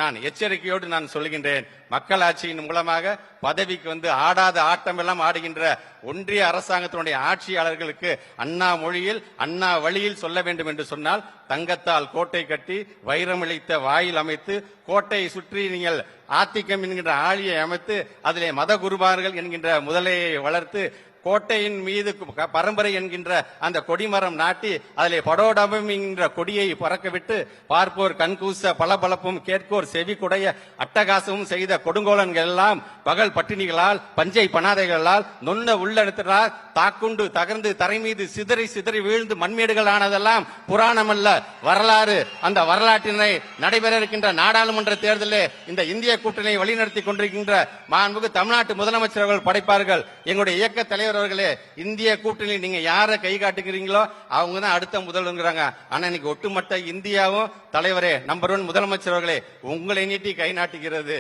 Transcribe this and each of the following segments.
நான் எச்சரிக்கையோடு நான் சொல்கின்றேன். மக்களாட்சியின் மூலமாக பதவிக்கு ஆடாத ஆட்டம் எல்லாம் ஆடுகின்ற ஒன்றிய அரசாங்கத்தினுடைய ஆட்சியாளர்களுக்கு அண்ணா மொழியில் அண்ணா வழியில் சொல்ல வேண்டும் என்று சொன்னால், தங்கத்தால் கோட்டை கட்டி வைரமிழைத்த வாயில் அமைத்து கோட்டையை சுற்றி நீங்கள் ஆத்திகம் என்கின்ற ஆழியை அமைத்து அதிலே மத குருமார்கள் என்கின்ற முதலையை வளர்த்து கோட்டையின் மீது பரம்பரை என்கின்ற அந்த கொடிமரம் நாட்டி அதிலே படோடபம் என்கின்ற கொடியை பறக்க விட்டு பார்ப்போர் கண்கூச பளபளப்பும் கேட்கோர் செவி குடைய அட்டகாசமும் செய்த கொடுங்கோலன்கள் எல்லாம் பகல் பட்டினிகளால் பஞ்சை பணாதைகளால் நொன்ன உள்ளெடுத்தால் தாக்குண்டு தகர்ந்து தரை மீது சிதறி சிதறி வீழ்ந்து மண்மேடுகள் ஆனதெல்லாம் புராணம் அல்ல, வரலாறு. அந்த வரலாற்றினை நடைபெற இருக்கின்ற நாடாளுமன்ற தேர்தலில் இந்த இந்திய கூட்டணியை வழிநடத்தி கொண்டிருக்கின்ற மாண்புமிகு தமிழ்நாட்டு முதலமைச்சர்கள் படைப்பார்கள். எங்களுடைய இயக்க தலைவர் அவர்களே, இந்திய கூட்டணி நீங்க யாரை கை காட்டுகிறீங்களோ அவங்க தான் அடுத்த முதல்வர்ங்கிறாங்க. ஆனா இன்னைக்கு ஒட்டுமொத்த இந்தியாவும் தலைவரே நம்பர் 1 முதலமைச்சர் அவர்களே உங்களை நீட்டி கை நாட்டுகிறது.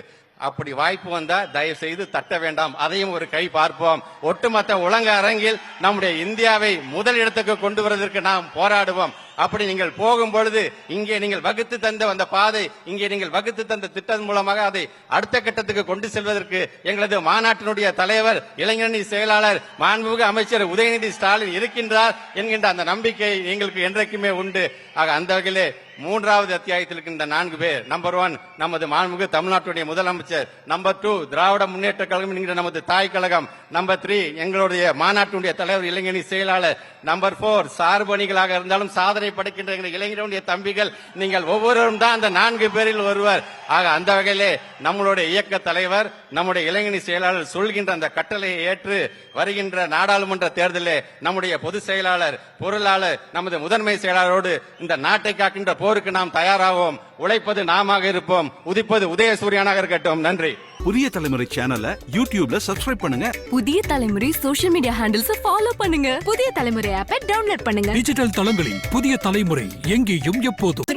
அப்படி வாய்ப்பு வந்தா தயவு செய்து தட்ட வேண்டாம், அதையும் ஒரு கை பார்ப்போம். ஒட்டுமொத்த உலக அரங்கில் நம்முடைய இந்தியாவை முதல் இடத்துக்கு கொண்டு வருவதற்கு நாம் போராடுவோம். அப்படி நீங்கள் போகும் பொழுது இங்கே நீங்கள் வகுத்து தந்த அந்த பாதை, இங்கே நீங்கள் வகுத்து தந்த திட்டம் மூலமாக அதை அடுத்த கட்டத்துக்கு கொண்டு செல்வதற்கு எங்களது மாநாட்டினுடைய தலைவர் இளைஞரணி செயலாளர் மாண்புமிகு அமைச்சர் உதயநிதி ஸ்டாலின் இருக்கின்றார் என்கின்ற அந்த நம்பிக்கை எங்களுக்கு என்றைக்குமே உண்டு. ஆக அந்த வகையிலே 3வது அத்தியாயத்தில் இருக்கின்ற 4 பேர், நம்பர் 1 நமது மாண்புமிகு தமிழ்நாட்டுடைய முதலமைச்சர், நம்பர் 2 திராவிட முன்னேற்ற கழகம் என்கிற நமது தாய் கழகம், நம்பர் 3 எங்களுடைய மாநாட்டுடைய தலைவர் இளைஞரணி செயலாளர், நம்பர் 4 சார்பணிகளாக இருந்தாலும் சாதனை படைக்கின்ற இளைஞருடைய தம்பிகள், நீங்கள் ஒவ்வொருவரும் தான் அந்த 4 பேரில் ஒருவர். ஆக அந்த வகையிலே நம்மளுடைய இயக்க தலைவர் நம்முடைய இளைஞரணி செயலாளர் சொல்கின்ற அந்த கட்டளையை ஏற்று வருகின்ற நாடாளுமன்ற தேர்தலிலே நம்முடைய பொதுச் செயலாளர் பொருளாளர் நமது முதன்மை செயலாளரோடு இந்த நாட்டை காக்கின்ற போருக்கு நாம் தயாராவோம். உழைப்பது நாமாக இருப்போம், உதிப்பது உதயசூரியனாக இருக்கட்டும். நன்றி. புதிய தலைமுறை சேனலை யூடியூப்ல சப்ஸ்கிரைப் பண்ணுங்க. புதிய தலைமுறை சோஷியல் மீடியா ஹேண்டில்ஸ் ஃபாலோ பண்ணுங்க. புதிய தலைமுறை ஆப்பை டவுன்லோட் பண்ணுங்க. டிஜிட்டல் தளங்களில் புதிய தலைமுறை எங்கேயும் எப்போதும்.